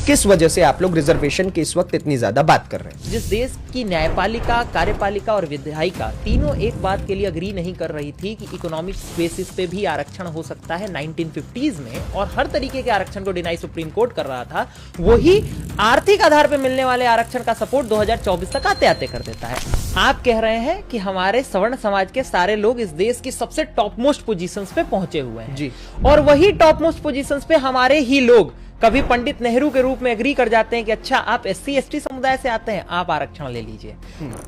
किस वजह से आप लोग रिजर्वेशन की इस वक्त इतनी ज्यादा बात कर रहे हैं। जिस देश की न्यायपालिका, कार्यपालिका और विधायिका तीनों एक बात के लिए अग्री नहीं कर रही थी कि इकोनॉमिक बेसिस पे भी आरक्षण हो सकता है 1950s में, और हर तरीके के आरक्षण को डिनाई सुप्रीम कोर्ट कर रहा था, वही आर्थिक आधार पर मिलने वाले आरक्षण का सपोर्ट 2024 तक आते आते कर देता है। आप कह रहे हैं कि हमारे सवर्ण समाज के सारे लोग इस देश की सबसे टॉप मोस्ट पोजीशंस पे पहुंचे हुए हैं जी, और वही टॉप मोस्ट पोजीशंस पे हमारे ही लोग कभी पंडित नेहरू के रूप में एग्री कर जाते हैं कि अच्छा आप एससी एसटी समुदाय से आते हैं, आप आरक्षण ले लीजिए।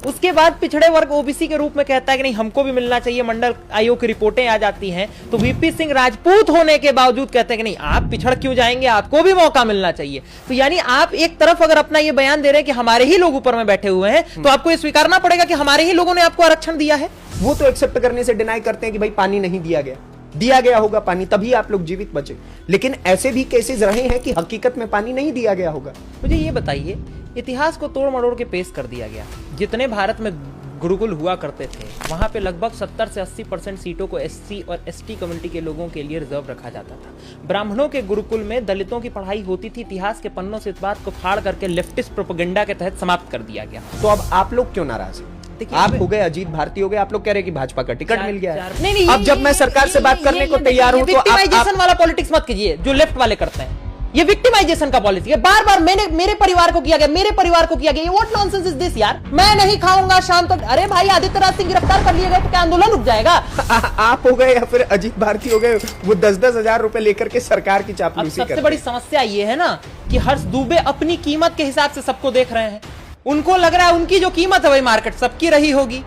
उसके बाद पिछड़े वर्ग ओबीसी के रूप में कहता है कि नहीं हमको भी मिलना चाहिए, मंडल आयोग की रिपोर्टें आ जाती हैं, तो वीपी सिंह राजपूत होने के बावजूद कहते हैं कि नहीं आप पिछड़ क्यों जाएंगे, आपको भी मौका मिलना चाहिए। तो यानी आप एक तरफ अगर अपना ये बयान दे रहे हैं कि हमारे ही लोग ऊपर में बैठे हुए हैं, तो आपको ये स्वीकारना पड़ेगा कि हमारे ही लोगों ने आपको आरक्षण दिया है। वो तो एक्सेप्ट करने से डिनाई करते हैं कि भाई पानी नहीं दिया गया होगा पानी, तभी आप लोग जीवित बचे। लेकिन ऐसे भी केसेस रहे हैं कि हकीकत में पानी नहीं दिया गया होगा। मुझे ये बताइए, इतिहास को तोड़ मरोड़ के पेश कर दिया गया। जितने भारत में गुरुकुल हुआ करते थे, वहां पे लगभग 70 से 80% सीटों को एससी और एसटी कम्युनिटी के लोगों के लिए रिजर्व रखा जाता था। ब्राह्मणों के गुरुकुल में दलितों की पढ़ाई होती थी। इतिहास के पन्नों से इस बात को फाड़ करके लेफ्टिस्ट प्रोपेगेंडा के तहत समाप्त कर दिया गया। तो अब आप लोग क्यों नाराज हैं? आप हो गए अजीत भारती हो गए, आप लोग कह रहे हैं कि भाजपा का टिकट मिल गया है। नहीं, अब जब मैं सरकार से बात करने को तैयार हूं तो विक्टिमाइजेशन वाला पॉलिटिक्स मत कीजिए जो लेफ्ट वाले करते हैं। ये विक्टिमाइजेशन का पॉलिसी है। बार बार मेरे परिवार को किया गया, मेरे परिवार को किया गया। ये व्हाट नॉनसेंस इज दिस यार। मैं नहीं खाऊंगा शाम तक। अरे भाई आदित्य राज सिंह गिरफ्तार कर लिए गए तो क्या आंदोलन रुक जाएगा? आप हो गए या फिर अजीत भारती हो गए, वो 10-10 हजार रुपए लेकर के सरकार की चापलूसी करते हैं। सबसे बड़ी समस्या ये है ना कि हर्ष दुबे अपनी कीमत के हिसाब से सबको देख रहे हैं। उनको लग रहा है उनकी जो कीमत है वही मार्केट सबकी रही होगी।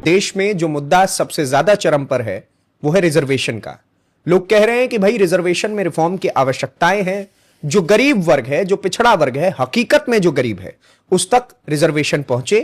देश में जो मुद्दा सबसे ज्यादा चरम पर है वो है रिजर्वेशन का। लोग कह रहे हैं कि भाई रिजर्वेशन में रिफॉर्म की आवश्यकताएं हैं। जो गरीब वर्ग है, जो पिछड़ा वर्ग है, हकीकत में जो गरीब है, उस तक रिजर्वेशन पहुंचे।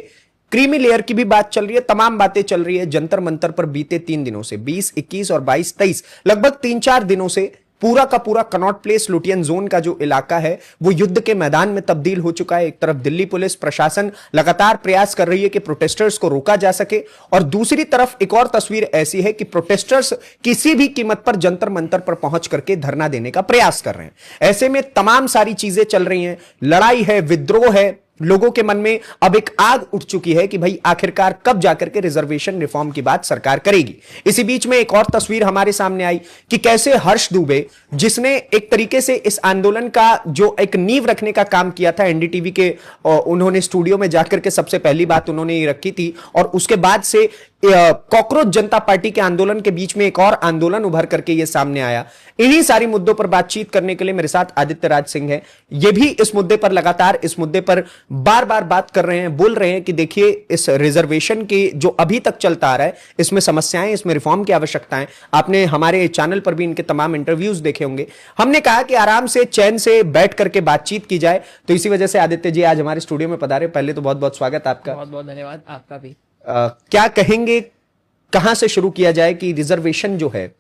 क्रीमी लेयर की भी बात चल रही है, तमाम बातें चल रही है। जंतर मंतर पर बीते 3 दिनों से 20, 21 और 22, 23 लगभग 3-4 दिनों से पूरा का पूरा कनॉट प्लेस लुटियन जोन का जो इलाका है वो युद्ध के मैदान में तब्दील हो चुका है। एक तरफ दिल्ली पुलिस प्रशासन लगातार प्रयास कर रही है कि प्रोटेस्टर्स को रोका जा सके, और दूसरी तरफ एक और तस्वीर ऐसी है कि प्रोटेस्टर्स किसी भी कीमत पर जंतर मंतर पर पहुंच करके धरना देने का प्रयास कर रहे हैं। ऐसे में तमाम सारी चीजें चल रही हैं, लड़ाई है, विद्रोह है। लोगों के मन में अब एक आग उठ चुकी है कि भाई आखिरकार कब जाकर के रिजर्वेशन रिफॉर्म की बात सरकार करेगी। इसी बीच में एक और तस्वीर हमारे सामने आई कि कैसे हर्ष दुबे, जिसने एक तरीके से इस आंदोलन का जो एक नींव रखने का काम किया था, एनडीटीवी के उन्होंने स्टूडियो में जाकर के सबसे पहली बात उन्होंने ये रखी थी, और उसके बाद से कॉकरोच जनता पार्टी के आंदोलन के बीच में एक और आंदोलन उभर करके ये सामने आया। इन्हीं सारी मुद्दों पर बातचीत करने के लिए मेरे साथ आदित्य राज सिंह है। ये भी इस मुद्दे पर लगातार इस मुद्दे पर बार बार बात कर रहे हैं, बोल रहे हैं कि देखिए इस रिजर्वेशन के जो अभी तक चलता आ रहा है इसमें समस्याएं, इसमें रिफॉर्म की आवश्यकताएं। आपने हमारे चैनल पर भी इनके तमाम इंटरव्यूज देखे होंगे। हमने कहा कि आराम से चैन से बैठ करके बातचीत की जाए, तो इसी वजह से आदित्य जी आज हमारे स्टूडियो में पधारे। पहले तो बहुत बहुत स्वागत आपका। बहुत बहुत धन्यवाद आपका भी। क्या कहेंगे, कहां से शुरू किया जाए कि रिजर्वेशन जो है,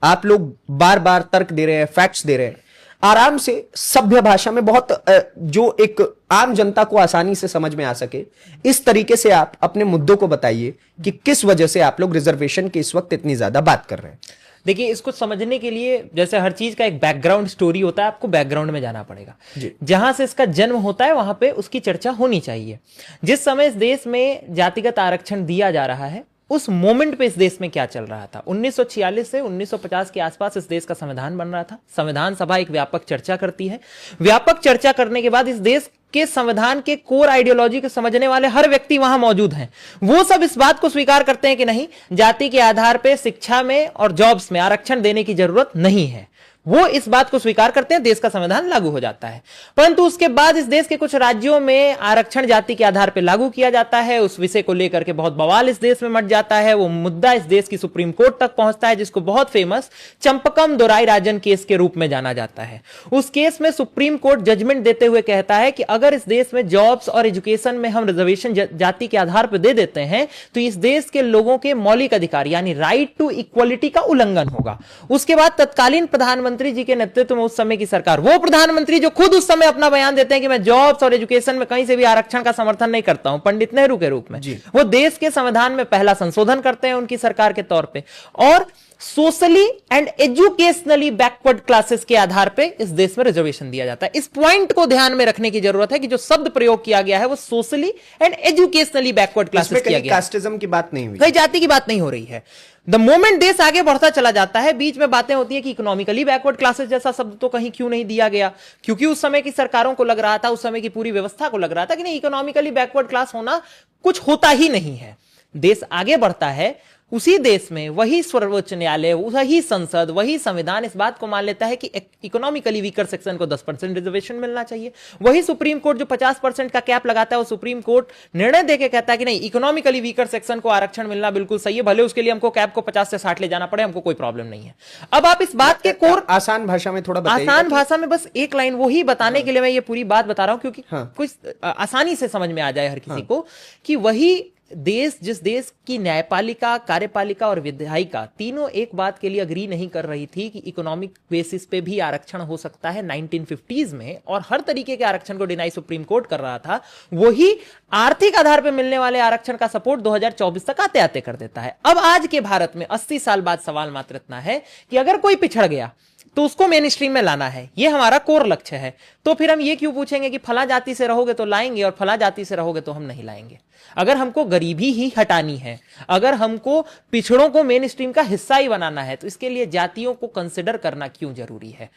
आप लोग बार बार तर्क दे रहे हैं, फैक्ट्स दे रहे हैं, आराम से सभ्य भाषा में बहुत जो एक आम जनता को आसानी से समझ में आ सके, इस तरीके से आप अपने मुद्दों को बताइए कि किस वजह से आप लोग रिजर्वेशन की इस वक्त इतनी ज्यादा बात कर रहे हैं। देखिए, इसको समझने के लिए जैसे हर चीज का एक बैकग्राउंड स्टोरी होता है, आपको बैकग्राउंड में जाना पड़ेगा। जहां से इसका जन्म होता है वहां पे उसकी चर्चा होनी चाहिए। जिस समय इस देश में जातिगत आरक्षण दिया जा रहा है, उस मोमेंट पे इस देश में क्या चल रहा था? 1946 से 1950 के आसपास इस देश का संविधान बन रहा था। संविधान सभा एक व्यापक चर्चा करती है। व्यापक चर्चा करने के बाद इस देश के संविधान के कोर आइडियोलॉजी को समझने वाले हर व्यक्ति वहां मौजूद हैं। वो सब इस बात को स्वीकार करते हैं कि नहीं, जाति के आधार पे शिक्षा में और जॉब्स में आरक्षण देने की जरूरत नहीं है। वो इस बात को स्वीकार करते हैं, देश का संविधान लागू हो जाता है। परंतु उसके बाद इस देश के कुछ राज्यों में आरक्षण जाति के आधार पर लागू किया जाता है। उस विषय को लेकर के बहुत बवाल इस देश में मच जाता है। वो मुद्दा इस देश की सुप्रीम कोर्ट तक पहुंचता है, जिसको बहुत फेमस चंपकम दोराई राजन केस के रूप में जाना जाता है। उस केस में सुप्रीम कोर्ट जजमेंट देते हुए कहता है कि अगर इस देश में जॉब्स और एजुकेशन में हम रिजर्वेशन जाति के आधार पर दे देते हैं तो इस देश के लोगों के मौलिक अधिकार यानी राइट टू इक्वलिटी का उल्लंघन होगा। उसके बाद तत्कालीन प्रधानमंत्री जी के नेतृत्व में उस समय की सरकार, वो प्रधानमंत्री जो खुद उस समय अपना बयान देते हैं कि मैं जॉब्स और एजुकेशन में कहीं से भी आरक्षण का समर्थन नहीं करता हूं, पंडित नेहरू के रूप में, वो देश के संविधान में पहला संशोधन करते हैं उनकी सरकार के तौर पे। और socially and educationally backward classes के आधार पे इस देश में रिजर्वेशन दिया जाता है। इस पॉइंट को ध्यान में रखने की जरूरत है कि जो शब्द प्रयोग किया गया है वो socially and educationally backward classes किया गया है। कास्टिज्म की बात नहीं हुई, कई जाति की बात नहीं हो रही है। द मोमेंट देश आगे बढ़ता चला जाता है, बीच में बातें होती है कि इकोनॉमिकली बैकवर्ड क्लासेस जैसा शब्द तो कहीं क्यों नहीं दिया गया, क्योंकि उस समय की सरकारों को लग रहा था, उस समय की पूरी व्यवस्था को लग रहा था कि नहीं, इकोनॉमिकली बैकवर्ड क्लास होना कुछ होता ही नहीं है। देश आगे बढ़ता है, उसी देश में वही सर्वोच्च न्यायालय, वही संसद, वही संविधान इस बात को मान लेता है कि इकोनॉमिकली वीकर सेक्शन को 10% रिजर्वेशन मिलना चाहिए। वही सुप्रीम कोर्ट जो 50% का कैप लगाता है, वो सुप्रीम कोर्ट निर्णय देके कहता है कि नहीं, इकोनॉमिकली वीकर सेक्शन को आरक्षण मिलना बिल्कुल सही है, भले उसके लिए हमको कैप को 50 से 60 ले जाना पड़े, हमको कोई प्रॉब्लम नहीं है। अब आप इस बात के कोर आसान भाषा में थोड़ा बताइए। आसान भाषा में बस एक लाइन वही बताने के लिए मैं ये पूरी बात बता रहा हूं, क्योंकि कुछ आसानी से समझ में आ जाए हर किसी को कि वही देश, जिस देश की न्यायपालिका, कार्यपालिका और विधायिका तीनों एक बात के लिए अग्री नहीं कर रही थी कि इकोनॉमिक बेसिस पे भी आरक्षण हो सकता है 1950s में, और हर तरीके के आरक्षण को डिनाई सुप्रीम कोर्ट कर रहा था, वही आर्थिक आधार पर मिलने वाले आरक्षण का सपोर्ट 2024 तक आते आते कर देता है। अब आज के भारत में 80 साल बाद सवाल मात्र इतना है कि अगर कोई पिछड़ गया तो उसको मेन स्ट्रीम में लाना है, ये हमारा कोर लक्ष्य है। तो फिर हम ये क्यों पूछेंगे कि फला जाति से रहोगे तो लाएंगे और फला जाति से रहोगे तो हम नहीं लाएंगे। अगर हमको गरीबी ही हटानी है, अगर हमको पिछड़ों को मेन स्ट्रीम का हिस्सा ही बनाना है, तो इसके लिए जातियों को कंसिडर करना क्यों जरूरी है?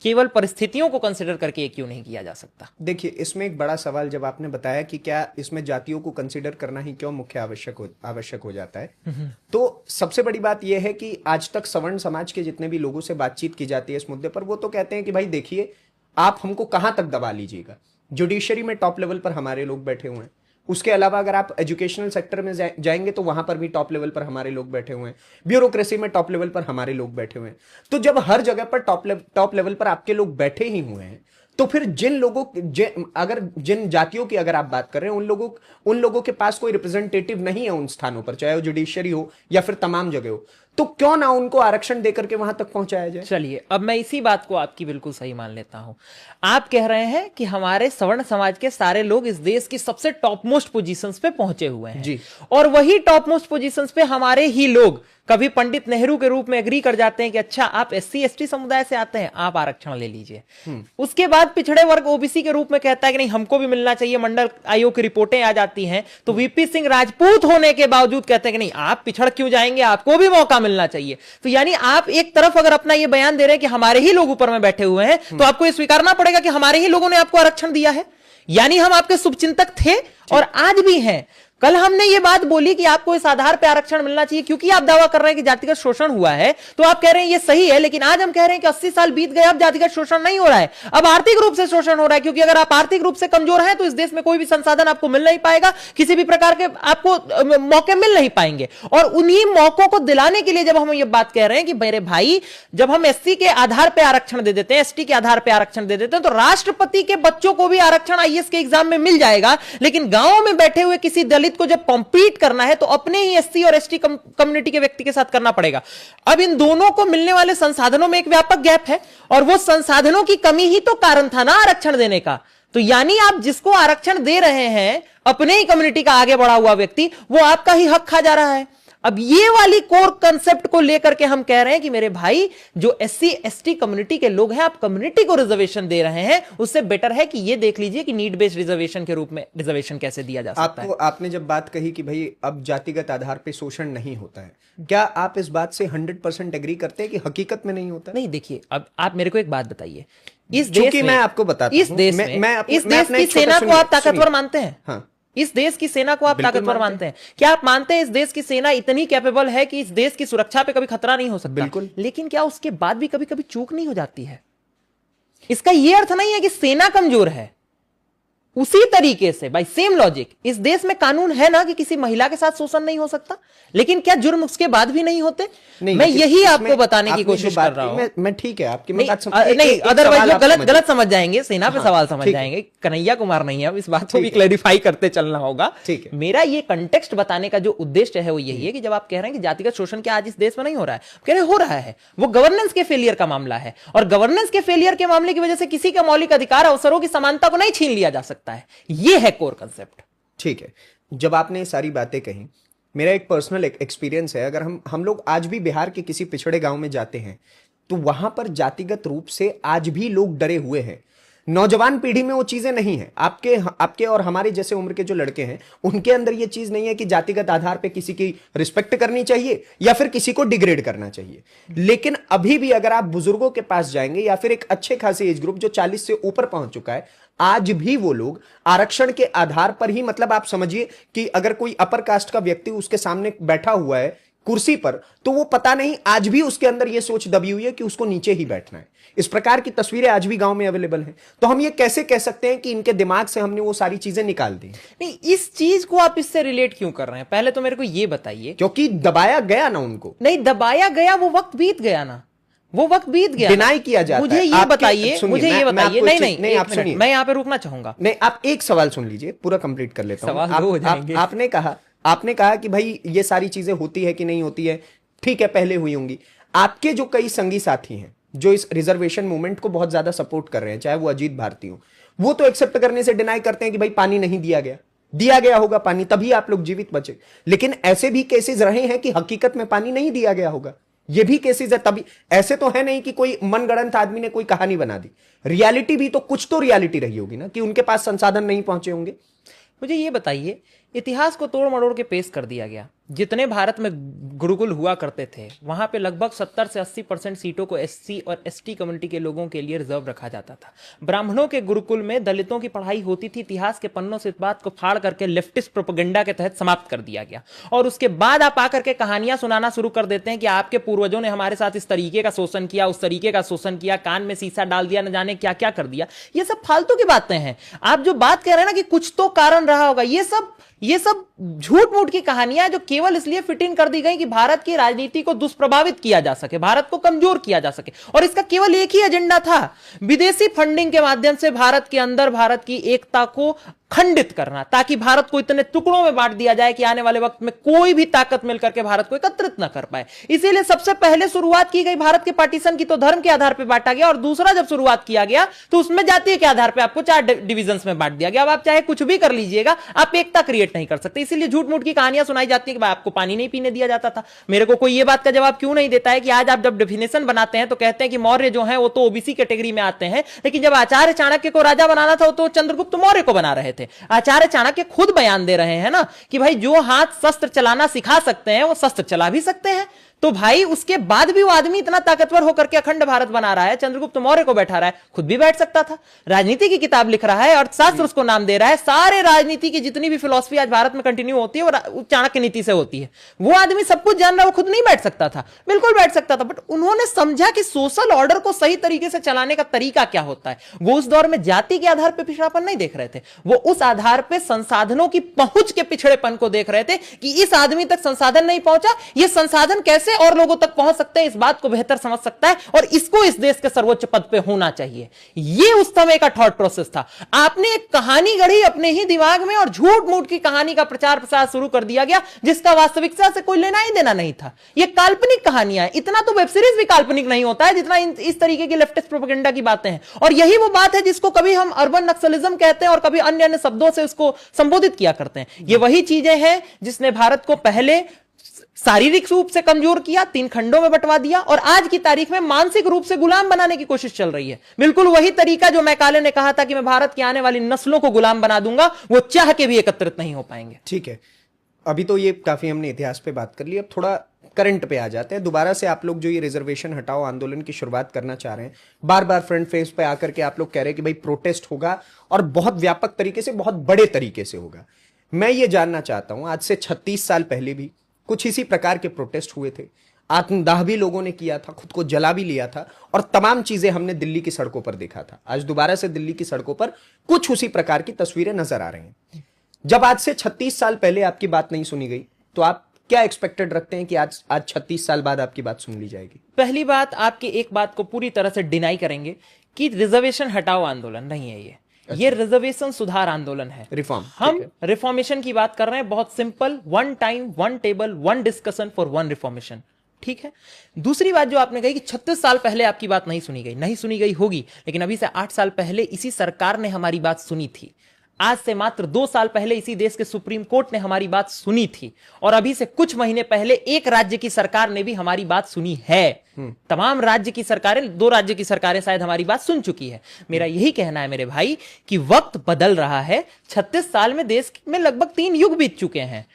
केवल परिस्थितियों को कंसिडर करके ये क्यों नहीं किया जा सकता? देखिए, इसमें एक बड़ा सवाल जब आपने बताया कि क्या इसमें जातियों को कंसिडर करना ही क्यों मुख्य आवश्यक हो जाता है, तो सबसे बड़ी बात यह है कि आज तक सवर्ण समाज के जितने भी लोगों से बातचीत की जाती है इस मुद्दे पर, वो तो कहते हैं कि भाई देखिए, आप हमको कहां तक दबा लीजिएगा। जुडिशरी में टॉप लेवल पर हमारे लोग बैठे हुए हैं, उसके अलावा अगर आप एजुकेशनल सेक्टर में जाएंगे तो वहां पर भी टॉप लेवल पर हमारे लोग बैठे हुए हैं, ब्यूरोक्रेसी में टॉप लेवल पर हमारे लोग बैठे हुए हैं। तो जब हर जगह पर टॉप लेवल पर आपके लोग बैठे ही हुए हैं, तो फिर जिन जातियों की अगर आप बात कर रहे हैं, उन लोगों के पास कोई रिप्रेजेंटेटिव नहीं है उन स्थानों पर, चाहे वो जुडिशरी हो या फिर तमाम जगह हो, तो क्यों ना उनको आरक्षण देकर के वहां तक पहुंचाया जाए। चलिए, अब मैं इसी बात को आपकी बिल्कुल सही मान लेता हूं। आप कह रहे हैं कि हमारे सवर्ण समाज के सारे लोग इस देश की सबसे टॉप मोस्ट पोजीशंस पे पहुंचे हुए हैं जी, और वही टॉप मोस्ट पोजीशंस पे हमारे ही लोग कभी पंडित नेहरू के रूप में एग्री कर जाते हैं कि अच्छा, आप SC ST समुदाय से आते हैं, आप आरक्षण ले लीजिए। उसके बाद पिछड़े वर्ग OBC के रूप में कहता है कि नहीं, हमको भी मिलना चाहिए। मंडल आयोग की रिपोर्टें आ जाती हैं तो VP सिंह राजपूत होने के बावजूद कहते हैं कि नहीं, आप पिछड़ क्यों जाएंगे, आपको भी मौका मिलना चाहिए। तो यानी आप एक तरफ अगर अपना ये बयान दे रहे हैं कि हमारे ही लोग ऊपर में बैठे हुए हैं, तो आपको ये स्वीकारना पड़ेगा कि हमारे ही लोगों ने आपको आरक्षण दिया है। यानी हम आपके शुभचिंतक थे और आज भी हैं। कल हमने ये बात बोली कि आपको इस आधार पे आरक्षण मिलना चाहिए क्योंकि आप दावा कर रहे हैं कि जातिगत शोषण हुआ है, तो आप कह रहे हैं ये सही है। लेकिन आज हम कह रहे हैं कि 80 साल बीत गए, अब जातिगत शोषण नहीं हो रहा है, अब आर्थिक रूप से शोषण हो रहा है। क्योंकि अगर आप आर्थिक रूप से कमजोर हैं तो इस देश में कोई भी संसाधन आपको मिल नहीं पाएगा, किसी भी प्रकार के आपको मौके मिल नहीं पाएंगे। और उन्हीं मौकों को दिलाने के लिए जब हम ये बात कह रहे हैं कि मेरे भाई, जब हम SC के आधार पर आरक्षण दे देते हैं, ST के आधार पर आरक्षण दे देते हैं, तो राष्ट्रपति के बच्चों को भी आरक्षण IAS के एग्जाम में मिल जाएगा। लेकिन गांव में बैठे हुए किसी दलित को जब कॉम्पीट करना है तो अपने ही SC और ST कम्युनिटी के व्यक्ति के साथ करना पड़ेगा। अब इन दोनों को मिलने वाले संसाधनों में एक व्यापक गैप है, और वो संसाधनों की कमी ही तो कारण था ना आरक्षण देने का। तो यानी आप जिसको आरक्षण दे रहे हैं, अपने ही कम्युनिटी का आगे बढ़ा हुआ व्यक्ति, वो आपका ही हक खा जा रहा है। अब ये वाली कोर कंसेप्ट को लेकर के हम कह रहे हैं कि मेरे भाई, जो SC ST कम्युनिटी के लोग हैं, आप कम्युनिटी को रिजर्वेशन दे रहे हैं, उससे बेटर है कि ये देख लीजिए कि नीड बेस्ड रिजर्वेशन के रूप में रिजर्वेशन कैसे दिया जा सकता है। आपने जब बात कही कि भाई अब जातिगत आधार पे शोषण नहीं होता है, क्या आप इस बात से 100% एग्री करते हैं कि हकीकत में नहीं होता? नहीं, देखिए, अब आप मेरे को एक बात बताइए, इस देश में, मैं आपको बताता हूं, इस देश की सेना को आप ताकतवर मानते हैं? हाँ, इस देश की सेना को आप ताकतवर मानते हैं? क्या आप मानते हैं इस देश की सेना इतनी कैपेबल है कि इस देश की सुरक्षा पे कभी खतरा नहीं हो सकता? बिल्कुल। लेकिन क्या उसके बाद भी कभी कभी चूक नहीं हो जाती है? इसका यह अर्थ नहीं है कि सेना कमजोर है। उसी तरीके से, बाय सेम लॉजिक, इस देश में कानून है ना कि किसी महिला के साथ शोषण नहीं हो सकता, लेकिन क्या जुर्म उसके बाद भी नहीं होते? मैं यही आपको बताने की कोशिश कर रहा हूं। मैं ठीक है, आपकी नहीं, अदरवाइज गलत समझ जाएंगे, सेना पे सवाल समझ जाएंगे। कन्हैया कुमार नहीं है, अब इस बात को भी क्लैरिफाई करते चलना होगा। मेरा ये कंटेक्स्ट बताने का जो उद्देश्य है वो यही है कि जब आप कह रहे हैं कि जातिगत शोषण क्या आज इस देश में नहीं हो रहा है, कह रहे हो रहा है, वो गवर्नेंस के फेलियर का मामला है, और गवर्नेंस के फेलियर के मामले की वजह से किसी का मौलिक अधिकार, अवसरों की समानता को नहीं छीन लिया जा सकता है। ये है कोर कंसेप्ट। ठीक है, जब आपने सारी बातें कही, मेरा एक पर्सनल एक्सपीरियंस है, अगर हम लोग आज भी बिहार के किसी पिछड़े गांव में जाते हैं तो वहां पर जातिगत रूप से आज भी लोग डरे हुए हैं। नौजवान पीढ़ी में वो चीजें नहीं है, आपके और हमारे जैसे उम्र के जो लड़के हैं उनके अंदर ये चीज नहीं है कि जातिगत आधार पे किसी की रिस्पेक्ट करनी चाहिए या फिर किसी को डिग्रेड करना चाहिए। लेकिन अभी भी अगर आप बुजुर्गों के पास जाएंगे या फिर एक अच्छे खासे एज ग्रुप जो 40 से ऊपर पहुंच चुका है, आज भी वो लोग आरक्षण के आधार पर ही, मतलब आप समझिए कि अगर कोई अपर कास्ट का व्यक्ति उसके सामने बैठा हुआ है कुर्सी पर, तो वो पता नहीं आज भी उसके अंदर ये सोच दबी हुई है कि उसको नीचे ही बैठना है। इस प्रकार की तस्वीरें आज भी गांव में अवेलेबल हैं। तो हम ये कैसे कह सकते हैं कि इनके दिमाग से हमने वो सारी चीजें निकाल दी? नहीं, इस चीज को आप इससे रिलेट क्यों कर रहे हैं, पहले तो मेरे को ये बताइए। क्योंकि दबाया गया ना उनको। नहीं दबाया गया, वो वक्त बीत गया ना, वो वक्त बीत गया, डिनाई किया जाता है। मुझे ये बताइए, मुझे ये बताइए। नहीं आप सुनिए, मैं यहाँ पे रुकना चाहूंगा। नहीं, आप एक सवाल सुन लीजिए, पूरा कंप्लीट कर लेता हूं। सवाल दो हो जाएंगे। आपने कहा कि भाई ये सारी चीजें होती है कि नहीं होती है, ठीक है, पहले हुई होंगी। आपके जो कई संगी साथी हैं जो इस रिजर्वेशन मूवमेंट को बहुत ज्यादा सपोर्ट कर रहे हैं, चाहे वो अजीत भारती हो, वो तो एक्सेप्ट करने से डिनाई करते हैं कि भाई पानी नहीं दिया गया होगा पानी, तभी आप लोग जीवित बचे। लेकिन ऐसे भी केसेस रहे हैं कि हकीकत में पानी नहीं दिया गया होगा, ये भी केसेस है। तभी ऐसे तो है नहीं कि कोई मनगढ़ंत आदमी ने कोई कहानी बना दी, रियलिटी भी तो कुछ तो रियलिटी रही होगी ना, कि उनके पास संसाधन नहीं पहुंचे होंगे। मुझे ये बताइए, इतिहास को तोड़ मरोड़ के पेश कर दिया गया। जितने भारत में गुरुकुल हुआ करते थे वहां पे लगभग 70 से 80% सीटों को एससी और एसटी कम्युनिटी के लोगों के लिए रिजर्व रखा जाता था। ब्राह्मणों के गुरुकुल में दलितों की पढ़ाई होती थी। इतिहास के पन्नों से इस बात को फाड़ करके लेफ्टिस्ट प्रोपेगेंडा के तहत समाप्त कर दिया गया। और उसके बाद आप आकर के कहानियां सुनाना शुरू कर देते हैं कि आपके पूर्वजों ने हमारे साथ इस तरीके का शोषण किया, उस तरीके का शोषण किया, कान में शीशा डाल दिया, न जाने क्या क्या कर दिया। ये सब फालतू की बातें हैं। आप जो बात कह रहे हैं ना कि कुछ तो कारण रहा होगा, ये सब झूठ मूठ की कहानियां जो केवल इसलिए फिट इन कर दी गई कि भारत की राजनीति को दुष्प्रभावित किया जा सके, भारत को कमजोर किया जा सके। और इसका केवल एक ही एजेंडा था, विदेशी फंडिंग के माध्यम से भारत के अंदर भारत की एकता को खंडित करना, ताकि भारत को इतने टुकड़ों में बांट दिया जाए कि आने वाले वक्त में कोई भी ताकत मिलकर के भारत को एकत्रित न कर पाए। इसीलिए सबसे पहले शुरुआत की गई भारत के पार्टीशन की तो धर्म के आधार पर बांटा गया, और दूसरा जब शुरुआत किया गया तो उसमें जातीय के आधार पर आपको 4 डिविजन्स में बांट दिया गया। अब आप चाहे कुछ भी कर लीजिएगा, आप एकता क्रिएट नहीं कर सकते। इसीलिए झूठ मूठ की कहानियां सुनाई जाती है कि आपको पानी नहीं पीने दिया जाता था। मेरे को कोई ये बात का जवाब क्यों नहीं देता है कि आज आप जब डेफिनेशन बनाते हैं तो कहते हैं कि मौर्य जो है वो तो ओबीसी कैटेगरी में आते हैं, लेकिन जब आचार्य चाणक्य को राजा बनाना था तो चंद्रगुप्त मौर्य को बना रहे थे। आचार्य चाणक्य खुद बयान दे रहे हैं ना कि भाई जो हाथ शस्त्र चलाना सिखा सकते हैं वो शस्त्र चला भी सकते हैं। तो भाई उसके बाद भी वो आदमी इतना ताकतवर होकर के अखंड भारत बना रहा है, चंद्रगुप्त मौर्य को बैठा रहा है, खुद भी बैठ सकता था। राजनीति की किताब लिख रहा है, अर्थशास्त्र उसको नाम दे रहा है। सारे राजनीति की जितनी भी फिलॉसफी आज भारत में कंटिन्यू होती है वो चाणक्य नीति से होती है। वो आदमी सब कुछ जान रहा है, वो खुद नहीं बैठ सकता था? बिल्कुल बैठ सकता था, बट उन्होंने समझा कि सोशल ऑर्डर को सही तरीके से चलाने का तरीका क्या होता है। वो उस दौर में जाति के आधार पर पिछड़ापन नहीं देख रहे थे, वो उस आधार पर संसाधनों की पहुंच के पिछड़ेपन को देख रहे थे कि इस आदमी तक संसाधन नहीं पहुंचा, ये संसाधन कैसे और लोगों तक पहुंच सकते हैं, इस बात को बेहतर समझ सकता है और इसको इस देश के सर्वोच्च पद पे होना चाहिए। ये उस समय का थॉट प्रोसेस था। आपने एक कहानी गढ़ी अपने ही दिमाग में और झूठ मूठ की कहानी का प्रचार प्रसार शुरू कर दिया गया, जिसका वास्तविकता से कोई लेना ही देना नहीं था। ये काल्पनिक कहानियां हैं। इतना तो वेब सीरीज भी काल्पनिक नहीं होता है जितना इस तरीके की लेफ्टिस्ट प्रोपेगेंडा की बातें हैं। और यही वो बात है जिसको कभी हम अर्बन नक्सलिज्म कहते हैं और कभी अन्य अन्य शब्दों से उसको संबोधित किया करते हैं। ये वही चीजें हैं जिसने भारत को पहले शारीरिक रूप से कमजोर किया, 3 खंडों में बंटवा दिया, और आज की तारीख में मानसिक रूप से गुलाम बनाने की कोशिश चल रही है। बिल्कुल वही तरीका जो मैकाले ने कहा था कि मैं भारत की आने वाली नस्लों को गुलाम बना दूंगा, वो चाह के भी एकत्रित नहीं हो पाएंगे। ठीक है, अभी तो ये काफी हमने इतिहास पे बात कर ली, अब थोड़ा करंट पे आ जाते हैं। दोबारा से आप लोग जो ये रिजर्वेशन हटाओ आंदोलन की शुरुआत करना चाह रहे हैं, बार बार फ्रंट फेस पे आकर के आप लोग कह रहे हैं कि भाई प्रोटेस्ट होगा और बहुत व्यापक तरीके से, बहुत बड़े तरीके से होगा। मैं ये जानना चाहता हूं, आज से 36 साल पहले भी कुछ इसी प्रकार के प्रोटेस्ट हुए थे, आत्मदाह भी लोगों ने किया था, खुद को जला भी लिया था, और तमाम चीजें हमने दिल्ली की सड़कों पर देखा था। आज दोबारा से दिल्ली की सड़कों पर कुछ उसी प्रकार की तस्वीरें नजर आ रही हैं। जब आज से 36 साल पहले आपकी बात नहीं सुनी गई, तो आप क्या एक्सपेक्टेड रखते हैं कि आज 36 साल बाद आपकी बात सुन ली जाएगी? पहली बात, आपकी एक बात को पूरी तरह से डिनाई करेंगे कि रिजर्वेशन हटाओ आंदोलन नहीं है ये रिजर्वेशन सुधार आंदोलन है, रिफॉर्म। हम रिफॉर्मेशन की बात कर रहे हैं। बहुत simple, 1 time 1 table 1 discussion for 1 reformation. ठीक है। दूसरी बात जो आपने कही कि 36 साल पहले आपकी बात नहीं सुनी गई होगी, लेकिन अभी से 8 साल पहले इसी सरकार ने हमारी बात सुनी थी। आज से मात्र 2 साल पहले इसी देश के सुप्रीम कोर्ट ने हमारी बात सुनी थी, और अभी से कुछ महीने पहले एक राज्य की सरकार ने भी हमारी बात सुनी है। तमाम राज्य की सरकारें, 2 राज्य की सरकारें शायद हमारी बात सुन चुकी है। मेरा यही कहना है मेरे भाई कि वक्त बदल रहा है। 36 साल में देश में लगभग 3 युग बीत चुके हैं।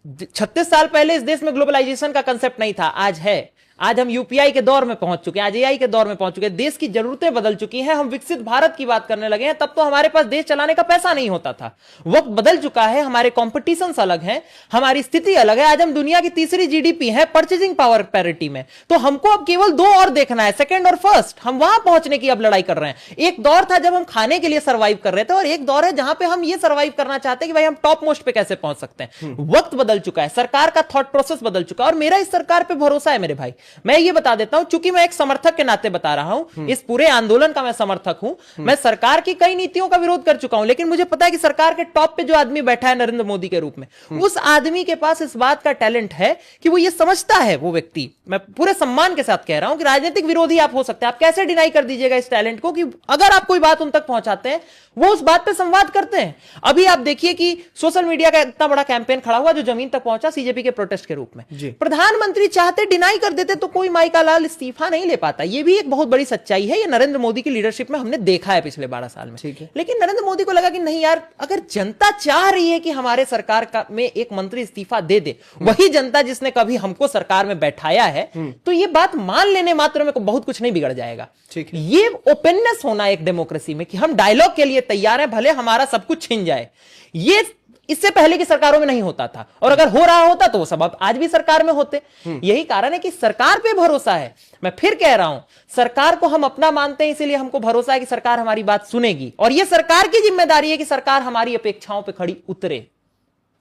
36 साल पहले इस देश में ग्लोबलाइजेशन का कंसेप्ट नहीं था, आज है। आज हम यूपीआई के दौर में पहुंच चुके हैं, आज एआई के दौर में पहुंच चुके हैं। देश की जरूरतें बदल चुकी हैं, हम विकसित भारत की बात करने लगे हैं। तब तो हमारे पास देश चलाने का पैसा नहीं होता था। वक्त बदल चुका है, हमारे कॉम्पिटिशन अलग हैं, हमारी स्थिति अलग है। आज हम दुनिया की तीसरी जीडीपी है परचेजिंग पावर पैरिटी में। तो हमको अब केवल 2 और देखना है, सेकंड और फर्स्ट। हम वहां पहुंचने की अब लड़ाई कर रहे हैं। एक दौर था जब हम खाने के लिए सर्वाइव कर रहे थे, और एक दौर है जहां पे हम ये सर्वाइव करना चाहते हैं कि भाई हम टॉप मोस्ट पे कैसे पहुंच सकते हैं। वक्त बदल चुका है, सरकार का थॉट प्रोसेस बदल चुका है, और मेरा इस सरकार पे भरोसा है मेरे भाई। मैं ये बता देता हूं, चूंकि मैं एक समर्थक के नाते बता रहा हूं, इस पूरे आंदोलन का मैं समर्थक हूं। मैं सरकार की कई नीतियों का विरोध कर चुका हूं, लेकिन मुझे पता है कि सरकार के टॉप पे जो आदमी बैठा है नरेंद्र मोदी के रूप में, उस आदमी के पास इस बात का टैलेंट है कि वो ये समझता है, वो व्यक्ति, मैं पूरे सम्मान के साथ कह रहा हूं कि राजनीतिक विरोधी आप हो सकते हैं, आप कैसे डिनाई कर दीजिएगा इस टैलेंट को कि अगर आप कोई बात उन तक पहुंचाते हैं, वो उस बात पे संवाद करते हैं। अभी आप देखिए कि सोशल मीडिया का इतना बड़ा कैंपेन खड़ा हुआ जो जमीन तक पहुंचा सीजेपी के प्रोटेस्ट के रूप में। प्रधानमंत्री चाहते डिनाई कर देते तो कोई माई का लाल इस्तीफा नहीं ले पाता। ये भी एक बहुत बड़ी सच्चाई है, ये नरेंद्र मोदी की लीडरशिप में हमने देखा है पिछले 12 साल में। लेकिन नरेंद्र मोदी को लगा कि नहीं यार, अगर जनता चाह रही है कि हमारे सरकार का में एक मंत्री इस्तीफा दे दे, वही जनता जिसने कभी हमको सरकार में बैठाया है, तो ये बात मान लेने मात्र में बहुत कुछ नहीं बिगड़ जाएगा। ये ओपननेस होना एक डेमोक्रेसी में कि हम डायलॉग के लिए तैयार हैं, भले हमारा सब कुछ छिन जाए। ये इससे पहले की सरकारों में नहीं होता था, और अगर हो रहा होता तो वो सब आज भी सरकार में होते। यही कारण है कि सरकार पे भरोसा है। मैं फिर कह रहा हूं, सरकार को हम अपना मानते हैं, इसीलिए हमको भरोसा है कि सरकार हमारी बात सुनेगी, और यह सरकार की जिम्मेदारी है कि सरकार हमारी अपेक्षाओं पर खड़ी उतरे।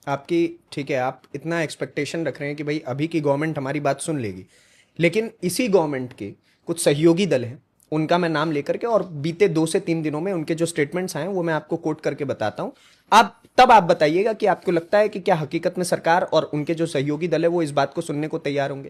आपकी ठीक है, आप इतना एक्सपेक्टेशन रख रहे हैं कि भाई अभी की गवर्नमेंट हमारी बात सुन लेगी, लेकिन इसी गवर्नमेंट के कुछ सहयोगी दल हैं, उनका मैं नाम लेकर के, और बीते 2 से 3 दिनों में उनके जो स्टेटमेंट्स आए वो मैं आपको कोट करके बताता हूं। आप बताइएगा कि आपको लगता है कि क्या हकीकत में सरकार और उनके जो सहयोगी दल है वो इस बात को सुनने को तैयार होंगे।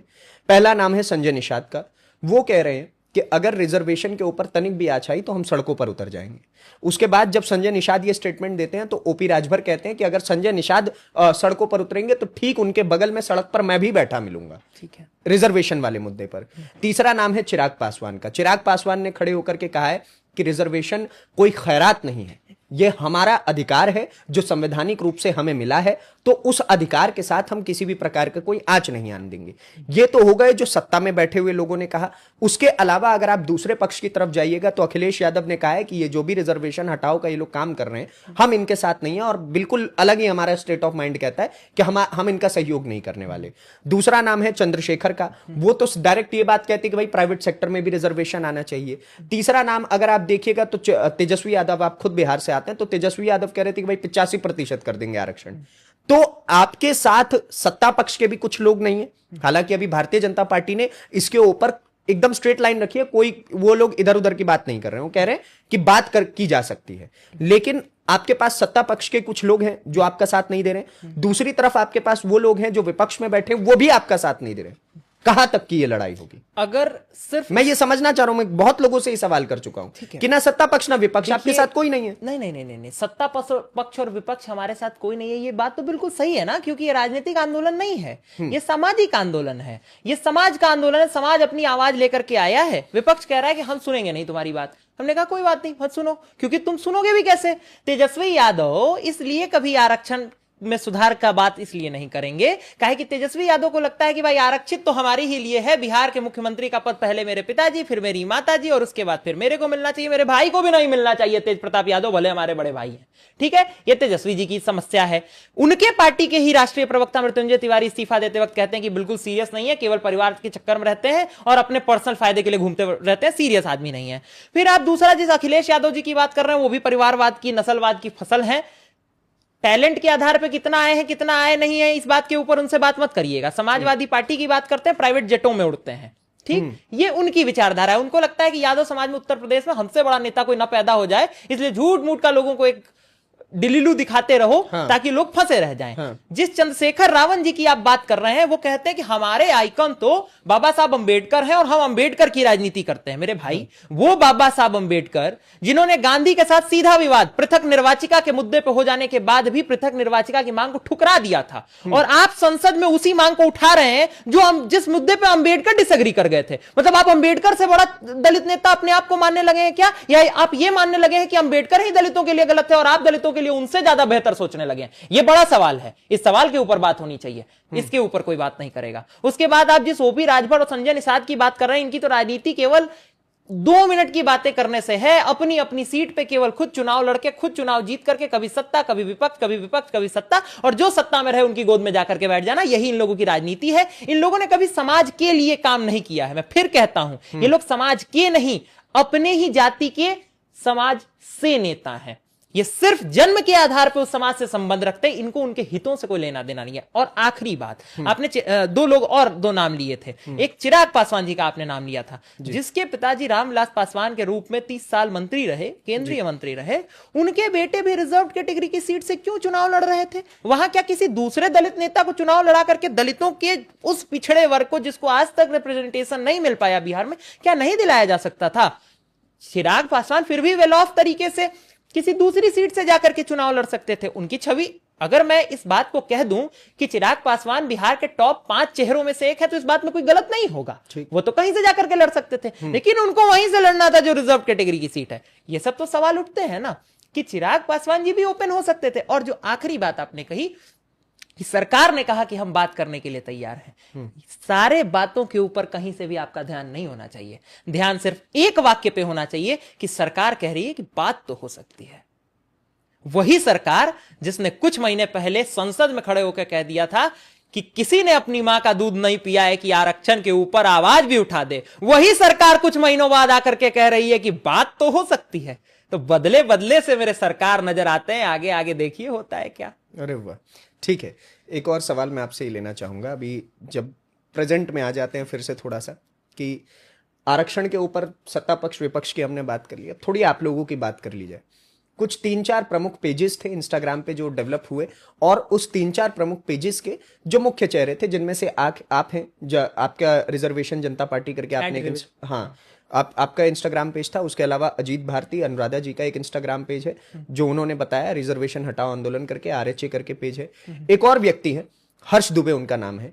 पहला नाम है संजय निषाद का। वो कह रहे हैं कि अगर रिजर्वेशन के ऊपर तनिक भी आँच आई तो हम सड़कों पर उतर जाएंगे। उसके बाद जब संजय निषाद ये स्टेटमेंट देते हैं तो ओपी राजभर कहते हैं कि अगर संजय निषाद सड़कों पर उतरेंगे तो ठीक उनके बगल में सड़क पर मैं भी बैठा मिलूंगा, ठीक है, रिजर्वेशन वाले मुद्दे पर। तीसरा नाम है चिराग पासवान का। चिराग पासवान ने खड़े होकर के कहा है कि रिजर्वेशन कोई खैरात नहीं है, यह हमारा अधिकार है जो संवैधानिक रूप से हमें मिला है, तो उस अधिकार के साथ हम किसी भी प्रकार का कोई आंच नहीं आने देंगे। ये तो हो गए जो सत्ता में बैठे हुए लोगों ने कहा। उसके अलावा अगर आप दूसरे पक्ष की तरफ जाइएगा तो अखिलेश यादव ने कहा है कि ये जो भी रिजर्वेशन हटाओ का ये लोग काम कर रहे हैं, हम इनके साथ नहीं है, और बिल्कुल अलग ही हमारा स्टेट ऑफ माइंड कहता है कि हम इनका सहयोग नहीं करने वाले। दूसरा नाम है चंद्रशेखर का। वो तो डायरेक्ट ये बात कहते हैं कि भाई प्राइवेट सेक्टर में भी रिजर्वेशन आना चाहिए। तीसरा नाम अगर आप देखिएगा तो तेजस्वी यादव, आप खुद बिहार से आते हैं, तो तेजस्वी यादव कह रहे थे कि भाई 85% कर देंगे आरक्षण। तो आपके साथ सत्ता पक्ष के भी कुछ लोग नहीं है। हालांकि अभी भारतीय जनता पार्टी ने इसके ऊपर एकदम स्ट्रेट लाइन रखी है, कोई वो लोग इधर उधर की बात नहीं कर रहे हैं, वो कह रहे हैं कि बात की जा सकती है। लेकिन आपके पास सत्ता पक्ष के कुछ लोग हैं जो आपका साथ नहीं दे रहे, दूसरी तरफ आपके पास वो लोग हैं जो विपक्ष में बैठे, वो भी आपका साथ नहीं दे रहे। कहां तक की ये लड़ाई होगी? अगर सिर्फ मैं ये समझना चाह रहा हूं, मैं बहुत लोगों से ये सवाल कर चुका हूं कि ना सत्ता पक्ष ना विपक्ष, आपके साथ कोई नहीं है। नहीं, सत्ता पक्ष और विपक्ष हमारे साथ कोई नहीं है, ये बात तो बिल्कुल सही है ना, क्योंकि ये राजनीतिक आंदोलन नहीं है, ये सामाजिक आंदोलन है, ये समाज का आंदोलन है। समाज अपनी आवाज लेकर के आया है, विपक्ष कह रहा है कि हम सुनेंगे नहीं तुम्हारी बात। हमने कहा कोई बात नहीं, मत सुनो, क्योंकि तुम सुनोगे भी कैसे। तेजस्वी यादव इसलिए कभी आरक्षण में सुधार का बात इसलिए नहीं करेंगे, काहे कि तेजस्वी यादव को लगता है कि भाई आरक्षित तो हमारे ही लिए है, बिहार के मुख्यमंत्री का पद पहले मेरे पिताजी, फिर मेरी माताजी, और उसके बाद फिर मेरे को मिलना चाहिए, मेरे भाई को भी नहीं मिलना चाहिए। तेज प्रताप यादव भले हमारे बड़े भाई हैं, ठीक है, ये तेजस्वी जी की समस्या है। उनके पार्टी के ही राष्ट्रीय प्रवक्ता मृत्युंजय तिवारी इस्तीफा देते वक्त कहते हैं कि बिल्कुल सीरियस नहीं है, केवल परिवार के चक्कर में रहते हैं और अपने पर्सनल फायदे के लिए घूमते रहते हैं, सीरियस आदमी नहीं है। फिर आप दूसरा जिस अखिलेश यादव जी की बात कर रहे हैं, वो भी परिवारवाद की, नस्लवाद की फसल है। टैलेंट के आधार पे कितना आए हैं, कितना आए नहीं है, इस बात के ऊपर उनसे बात मत करिएगा। समाजवादी पार्टी की बात करते हैं, प्राइवेट जेटों में उड़ते हैं, ठीक, ये उनकी विचारधारा है। उनको लगता है कि यादव समाज में उत्तर प्रदेश में हमसे बड़ा नेता कोई ना पैदा हो जाए, इसलिए झूठ मूठ का लोगों को एक डिलीलू दिखाते रहो ताकि लोग फंसे रह जाएं। जिस चंद्रशेखर रावण जी की आप बात कर रहे हैं वो कहते हैं कि हमारे आइकन तो बाबा साहब अंबेडकर हैं और हम अंबेडकर की राजनीति करते हैं। मेरे भाई, वो बाबा साहब अंबेडकर जिन्होंने गांधी के साथ सीधा विवाद पृथक निर्वाचिका के मुद्दे पे हो जाने के बाद भी पृथक निर्वाचिका की मांग को ठुकरा दिया था, और आप संसद में उसी मांग को उठा रहे हैं जो जिस मुद्दे पे अंबेडकर डिसएग्री कर गए थे। मतलब आप अंबेडकर से बड़ा दलित नेता अपने आप को मानने लगे हैं क्या, या आप ये मानने लगे हैं कि अंबेडकर ही दलितों के लिए गलत है और आप दलितों के लिए उनसे ज्यादा बेहतर सोचने लगे हैं? ये बड़ा सवाल है, इस सवाल के ऊपर बात होनी चाहिए, इसके ऊपर कोई बात नहीं करेगा। उसके बाद आप जिस ओपी राजभर और संजय निषाद की बात कर रहे हैं, इनकी तो राजनीति केवल 2 मिनट की बातें करने से है। अपनी अपनी सीट पे केवल खुद चुनाव लड़के, खुद चुनाव जीत करके कभी सत्ता कभी विपक्ष, कभी विपक्ष कभी सत्ता, और जो सत्ता में रहे उनकी गोद में जाकर के बैठ जाना, यही इन लोगों की राजनीति है। इन लोगों ने कभी समाज के लिए काम नहीं किया है। मैं फिर कहता हूं, ये लोग समाज के नहीं, अपने ही जाति के समाज से नेता हैं। ये सिर्फ जन्म के आधार पर उस समाज से संबंध रखते हैं, इनको उनके हितों से कोई लेना देना नहीं है। और आखिरी बात, आपने 2 लोग और 2 नाम लिए थे। एक चिराग पासवान जी का आपने नाम लिया था, जिसके पिताजी रामविलास पासवान के रूप में 30 साल मंत्री रहे, केंद्रीय मंत्री रहे। उनके बेटे भी रिजर्व कैटेगरी की सीट से क्यों चुनाव लड़ रहे थे? वहां क्या किसी दूसरे दलित नेता को चुनाव लड़ा करके दलितों के उस पिछड़े वर्ग को, जिसको आज तक रिप्रेजेंटेशन नहीं मिल पाया बिहार में, क्या नहीं दिलाया जा सकता था? चिराग पासवान फिर भी वेल ऑफ तरीके से किसी दूसरी सीट से जाकर के चुनाव लड़ सकते थे। उनकी छवि, अगर मैं इस बात को कह दूं कि चिराग पासवान बिहार के टॉप 5 चेहरों में से एक है, तो इस बात में कोई गलत नहीं होगा। वो तो कहीं से जाकर के लड़ सकते थे, लेकिन उनको वहीं से लड़ना था जो रिजर्व कैटेगरी की सीट है। ये सब तो सवाल उठते हैं ना कि चिराग पासवान जी भी ओपन हो सकते थे। और जो आखिरी बात आपने कही कि सरकार ने कहा कि हम बात करने के लिए तैयार हैं, सारे बातों के ऊपर कहीं से भी आपका ध्यान नहीं होना चाहिए। ध्यान सिर्फ एक वाक्य पे होना चाहिए कि सरकार कह रही है कि बात तो हो सकती है। वही सरकार जिसने कुछ महीने पहले संसद में खड़े होकर कह दिया था कि किसी ने अपनी मां का दूध नहीं पिया है कि आरक्षण के ऊपर आवाज भी उठा दे, वही सरकार कुछ महीनों बाद आकर के कह रही है कि बात तो हो सकती है। तो बदले बदले से मेरे सरकार नजर आते हैं, आगे आगे देखिए होता है क्या। अरे वाह, ठीक है। एक और सवाल मैं आपसे ही लेना चाहूंगा, अभी जब प्रेजेंट में आ जाते हैं फिर से थोड़ा सा, कि आरक्षण के ऊपर सत्ता पक्ष विपक्ष की हमने बात कर ली, अब थोड़ी आप लोगों की बात कर ली जाए। कुछ 3-4 प्रमुख पेजेस थे इंस्टाग्राम पे जो डेवलप हुए, और उस 3-4 प्रमुख पेजेस के जो मुख्य चेहरे थे, जिनमें से आप हैं, आपका रिजर्वेशन जनता पार्टी करके आपने, हाँ, आपका इंस्टाग्राम पेज था। उसके अलावा अजीत भारती, अनुराधा जी का एक इंस्टाग्राम पेज है जो उन्होंने बताया, रिजर्वेशन हटाओ आंदोलन करके, आरएचए करके पेज है। एक और व्यक्ति है, हर्ष दुबे उनका नाम है,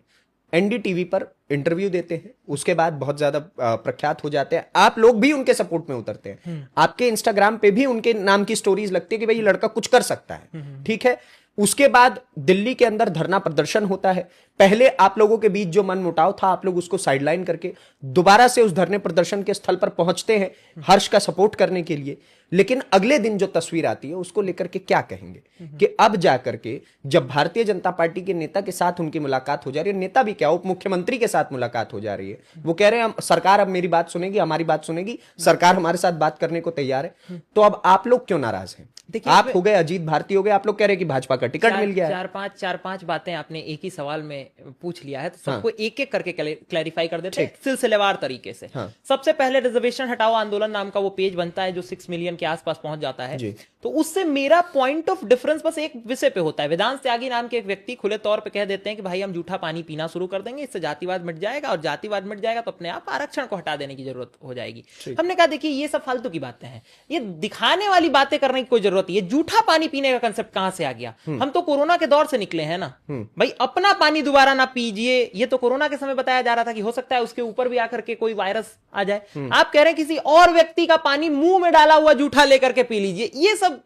एनडीटीवी पर इंटरव्यू देते हैं, उसके बाद बहुत ज्यादा प्रख्यात हो जाते हैं। आप लोग भी उनके सपोर्ट में उतरते हैं, आपके इंस्टाग्राम पे भी उनके नाम की स्टोरीज लगती है कि भाई ये लड़का कुछ कर सकता है, ठीक है। उसके बाद दिल्ली के अंदर धरना प्रदर्शन होता है। पहले आप लोगों के बीच जो मनमुटाव था, आप लोग उसको साइडलाइन करके दोबारा से उस धरने प्रदर्शन के स्थल पर पहुंचते हैं हर्ष का सपोर्ट करने के लिए। लेकिन अगले दिन जो तस्वीर आती है उसको लेकर के क्या कहेंगे कि अब जाकर के जब भारतीय जनता पार्टी के नेता के साथ उनकी मुलाकात हो जा रही है, नेता भी क्या, उप मुख्यमंत्री के साथ मुलाकात हो जा रही है, वो कह रहे हैं सरकार अब मेरी बात सुनेगी, हमारी बात सुनेगी, सरकार हमारे साथ बात करने को तैयार है। तो अब आप लोग क्यों नाराज हैं? आप हो गए, अजीत भारती हो गए, आप लोग कह रहे हैं कि भाजपा का टिकट मिल गया है। 4-5 बातें आपने एक ही सवाल में पूछ लिया है, तो सबको एक एक करके क्लैरिफाई कर देते हैं सिलसिलेवार तरीके से। सबसे पहले रिजर्वेशन हटाओ आंदोलन नाम का वो पेज बनता है जो 6 मिलियन के आसपास पहुंच जाता है। तो उससे मेरा पॉइंट ऑफ डिफरेंस बस एक विषय पे होता है। वेदांत त्यागी नाम के एक व्यक्ति खुले तौर पे कह देते हैं कि भाई हम जूठा पानी पीना शुरू कर देंगे, इससे जातिवाद मिट जाएगा, और जातिवाद मिट जाएगा तो अपने आप आरक्षण को हटा देने की जरूरत हो जाएगी। हमने कहा देखिए ये सब फालतू की बातें हैं, ये दिखाने वाली बातें करने की कोई जरूरत नहीं है। जूठा पानी पीने का कंसेप्ट कहां से आ गया? हम तो कोरोना के दौर से निकले हैं ना भाई, अपना पानी दोबारा ना पीजिए। ये तो कोरोना के समय बताया जा रहा था कि हो सकता है उसके ऊपर भी आकर के कोई वायरस आ जाए। आप कह रहे हैं किसी और व्यक्ति का पानी मुंह में डाला हुआ जूठा लेकर के पी लीजिए। ये सब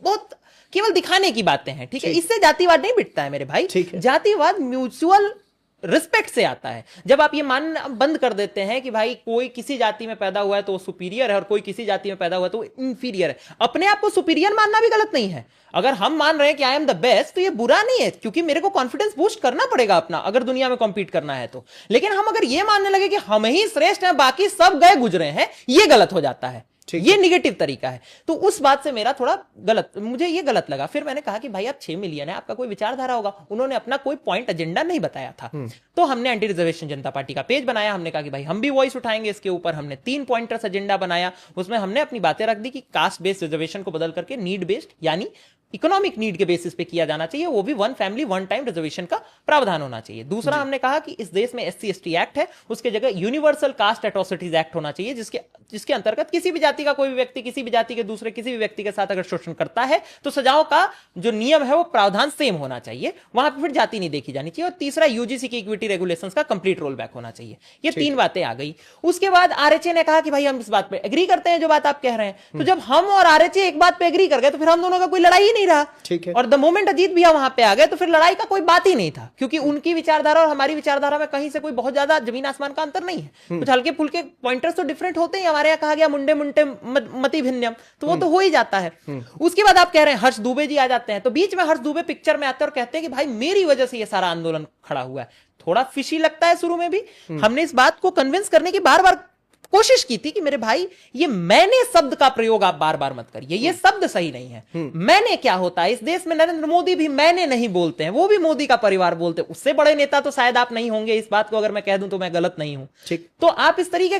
बहुत केवल दिखाने की बातें हैं, ठीक है। इससे जातिवाद नहीं मिटता है मेरे भाई। जातिवाद म्यूचुअल रिस्पेक्ट से आता है। जब आप ये मानना बंद कर देते हैं कि भाई कोई किसी जाति में पैदा हुआ है तो वो सुपीरियर है और कोई किसी जाति में पैदा हुआ है तो वो इंफीरियर है, अपने आप को सुपीरियर मानना भी गलत नहीं है। अगर हम मान रहे हैं कि आई एम द बेस्ट तो ये बुरा नहीं है, क्योंकि मेरे को कॉन्फिडेंस बूस्ट करना पड़ेगा अपना, अगर दुनिया में कॉम्पीट करना है तो। लेकिन हम अगर ये मानने लगे कि हम ही श्रेष्ठ हैं, बाकी सब गए गुजरे हैं, ये गलत हो जाता है। ये निगेटिव तरीका है। तो उस बात से मेरा थोड़ा मुझे ये गलत लगा। फिर मैंने कहा कि भाई आप 6 मिलियन है, आपका कोई विचारधारा होगा। उन्होंने अपना कोई पॉइंट एजेंडा नहीं बताया था, तो हमने एंटी रिजर्वेशन जनता पार्टी का पेज बनाया। हमने कहा कि भाई हम भी वॉइस उठाएंगे इसके ऊपर। हमने 3 पॉइंटर्स एजेंडा बनाया, उसमें हमने अपनी बातें रख दी कि कास्ट बेस्ड रिजर्वेशन को बदल करके नीड बेस्ड, यानी इकोनॉमिक नीड के बेसिस पे किया जाना चाहिए, वो भी one family one time reservation का प्रावधान होना चाहिए। दूसरा हमने कहा कि इस देश में एससी एसटी एक्ट है, उसके जगह यूनिवर्सल कास्ट एट्रोसिटीज एक्ट होना चाहिए, जिसके अंतर्गत किसी भी जाति का कोई भी व्यक्ति किसी भी जाति के दूसरे किसी भी व्यक्ति के साथ अगर शोषण करता है तो सजाओं का जो नियम है वो प्रावधान सेम होना चाहिए, वहां पर फिर जाति नहीं देखी जानी चाहिए। और तीसरा यूजीसी की इक्विटी रेगुलेशंस का कंप्लीट रोल बैक होना चाहिए। ये तीन बातें आ गई। उसके बाद आरएचए ने कहा कि भाई हम इस बात पे एग्री करते हैं जो बात आप कह रहे हैं। तो जब हम और आरएचए एक बात पे एग्री कर गए तो फिर हम दोनों का कोई लड़ाई ही नहीं रहा। ठीक है। और द मोमेंट अजीत भैया वहां पे आ गए तो फिर लड़ाई का कोई बात ही नहीं था, क्योंकि उनकी विचारधारा और हमारी विचारधारा में कहीं से कोई बहुत ज्यादा जमीन आसमान का अंतर नहीं है। कुछ हल्के फुल्के पॉइंटर्स तो डिफरेंट होते हैं, हमारे यहाँ कहा गया मुंडे मुंडे मति भिन्नम, तो वो तो हो ही जाता है। उसके बाद आप कह रहे हैं हर्ष दुबे जी आ जाते हैं, तो बीच में हर्ष दुबे पिक्चर में आते हैं और कहते हैं कि भाई मेरी वजह से ये सारा आंदोलन खड़ा हुआ है। थोड़ा फिशी लगता है शुरू में भी। हमने इस बात को कन्विंस करने की बार बार कोशिश की थी कि मेरे भाई ये मैंने शब्द का प्रयोग आप बार बार मत करिए, ये शब्द सही नहीं है। मैंने क्या होता है इस देश में, नरेंद्र मोदी भी मैंने नहीं बोलते हैं, वो भी मोदी का परिवार बोलते हैं। उससे बड़े नेता तो शायद आप नहीं होंगे, इस बात को अगर मैं कह दूं तो मैं गलत नहीं हूं। ठीक। तो आप इस तरीके